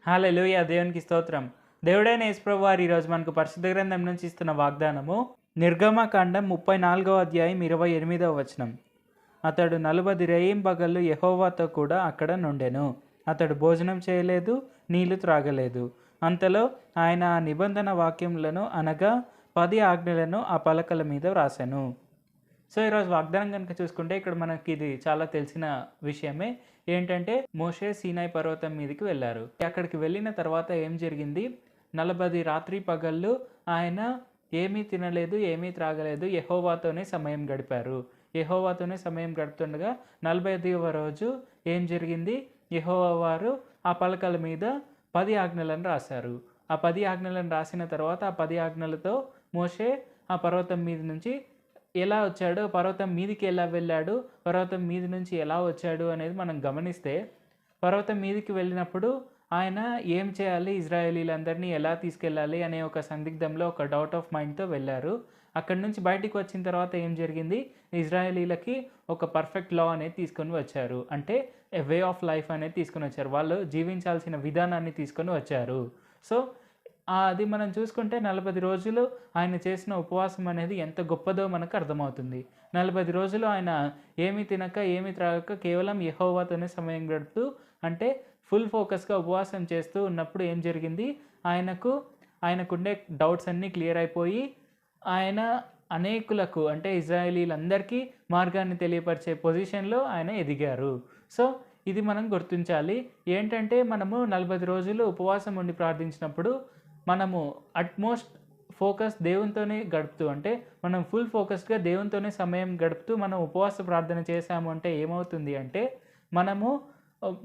హల్లెలూయా! దేవునికి స్తోత్రం. దేవుడైన యేసుప్రభు వారు ఈరోజు మనకు పరిశుద్ధ గ్రంథం నుంచి ఇస్తున్న వాగ్దానము నిర్గమకాండం 34వ అధ్యాయం 28వ వచనం. అతడు 40 రేయింబగళ్ళు యెహోవాతో కూడా అక్కడ నుండెను. అతడు భోజనం చేయలేదు, నీళ్లు త్రాగలేదు. అంతలో ఆయన ఆ నిబంధన వాక్యములను అనగా 10 ఆజ్ఞలను ఆ పలకల మీద వ్రాసెను. సో ఈరోజు వాగ్దానం కనుక చూసుకుంటే ఇక్కడ మనకి ఇది చాలా తెలిసిన విషయమే. ఏంటంటే మోషే సీనాయి పర్వతం మీదకి వెళ్ళారు. అక్కడికి వెళ్ళిన తర్వాత ఏం జరిగింది? 40 రాత్రి పగళ్ళు ఆయన ఏమీ తినలేదు, ఏమీ త్రాగలేదు, యెహోవాతోనే సమయం గడిపారు. యెహోవాతోనే సమయం గడుపుతుండగా 40వ రోజు ఏం జరిగింది? యెహోవా వారు ఆ పలకల మీద 10 ఆజ్ఞలను రాశారు. ఆ 10 ఆజ్ఞలను రాసిన తర్వాత ఆ 10 ఆజ్ఞలతో మోషే ఆ పర్వతం మీద నుంచి ఎలా వచ్చాడు, పర్వతం మీదికి ఎలా వెళ్ళాడు, పర్వతం మీద నుంచి ఎలా వచ్చాడు అనేది మనం గమనిస్తే, పర్వతం మీదికి వెళ్ళినప్పుడు ఆయన ఏం చేయాలి, ఇజ్రాయేలీలందరినీ ఎలా తీసుకెళ్ళాలి అనే ఒక సందిగ్ధంలో ఒక డౌట్ ఆఫ్ మైండ్తో వెళ్ళారు. అక్కడి నుంచి బయటికి వచ్చిన తర్వాత ఏం జరిగింది? ఇజ్రాయేలీలకి ఒక పర్ఫెక్ట్ లా అనేది తీసుకొని వచ్చారు. అంటే ఏ వే ఆఫ్ లైఫ్ అనేది తీసుకొని వచ్చారు. వాళ్ళు జీవించాల్సిన విధానాన్ని తీసుకొని వచ్చారు. సో అది మనం చూసుకుంటే 40 రోజులు ఆయన చేసిన ఉపవాసం అనేది ఎంత గొప్పదో మనకు అర్థమవుతుంది. 40 రోజులు ఆయన ఏమీ తినక, ఏమీ త్రాగక కేవలం యెహోవాతోనే సమయం గడుపుతూ, అంటే ఫుల్ ఫోకస్‌గా ఉపవాసం చేస్తూ ఉన్నప్పుడు ఏం జరిగింది? ఆయనకుండే డౌట్స్ అన్నీ క్లియర్ అయిపోయి, ఆయన అనేకులకు అంటే ఇజ్రాయేలీలందరికీ మార్గాన్ని తెలియపరిచే పొజిషన్‌లో ఆయన ఎదిగారు. సో ఇది మనం గుర్తించాలి. ఏంటంటే మనము 40 రోజులు ఉపవాసం ఉండి ప్రార్థించినప్పుడు మనము అట్‌మోస్ట్ ఫోకస్ దేవునితోనే గడుపుతూ, అంటే మనం ఫుల్ ఫోకస్డ్‌గా దేవునితోనే సమయం గడుపుతూ మనం ఉపవాస ప్రార్థన చేశాము అంటే ఏమవుతుంది అంటే, మనము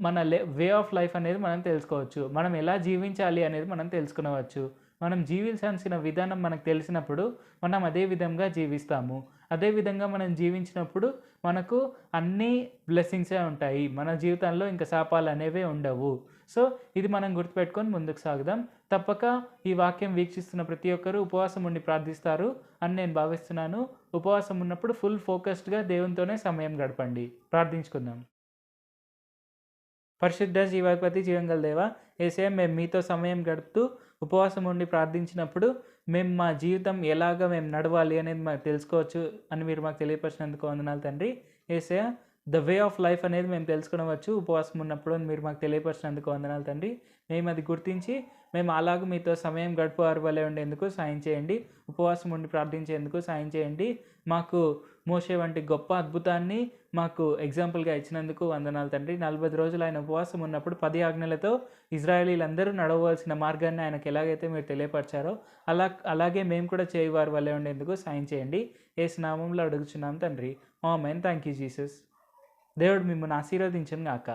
మన వే ఆఫ్ లైఫ్ అనేది మనం తెలుసుకోవచ్చు. మనం ఎలా జీవించాలి అనేది మనం తెలుసుకొనవచ్చు. మనం జీవించాల్సిన విధానం మనకు తెలిసినప్పుడు మనం అదే విధంగా జీవిస్తాము. అదే విధంగా మనం జీవించినప్పుడు మనకు అన్నీ బ్లెస్సింగ్సే ఉంటాయి. మన జీవితంలో ఇంకా శాపాలు అనేవే ఉండవు. సో ఇది మనం గుర్తుపెట్టుకొని ముందుకు సాగుదాం. తప్పక ఈ వాక్యం వీక్షిస్తున్న ప్రతి ఒక్కరూ ఉపవాసం ఉండి ప్రార్థిస్తారు అని నేను భావిస్తున్నాను. ఉపవాసం ఉన్నప్పుడు ఫుల్ ఫోకస్డ్‌గా దేవునితోనే సమయం గడపండి. ప్రార్థించుకుందాం. పరిశుద్ధ జీవాధిపతి జీవంగల దేవా, యేసయ్య మేము మీతో సమయం గడుపుతూ ఉపవాసం ఉండి ప్రార్థించినప్పుడు మేము మా జీవితం ఎలాగ మేము నడవాలి అనేది మాకు తెలుసుకోవచ్చు అని మీరు మాకు తెలియపరిచినందుకు వందనాలు తండ్రి. యేసయ్య ద వే ఆఫ్ లైఫ్ అనేది మేము తెలుసుకొనవచ్చు ఉపవాసం ఉన్నప్పుడు అని మీరు మాకు తెలియపరిచినందుకు వందనాలు తండ్రి. మేము అది గుర్తించి మేము అలాగ మీతో సమయం గడుపువారి వలె ఉండేందుకు సాయం చేయండి. ఉపవాసం ఉండి ప్రార్థించేందుకు సాయం చేయండి. మాకు మోషే వంటి గొప్ప అద్భుతాన్ని మాకు ఎగ్జాంపుల్గా ఇచ్చినందుకు వందనాలు తండ్రి. 40 రోజులు ఆయన ఉపవాసం ఉన్నప్పుడు 10 ఆజ్ఞలతో ఇజ్రాయేలీలందరూ నడవవలసిన మార్గాన్ని ఆయనకు ఎలాగైతే మీరు తెలియపరిచారో అలాగే మేము కూడా చేయవారి వలె ఉండేందుకు సాయం చేయండి. యేసు నామములో అడుగుచున్నాం తండ్రి. ఆమేన్. Thank you Jesus. దేవుడు మిమ్మల్ని ఆశీర్వదించును గాక.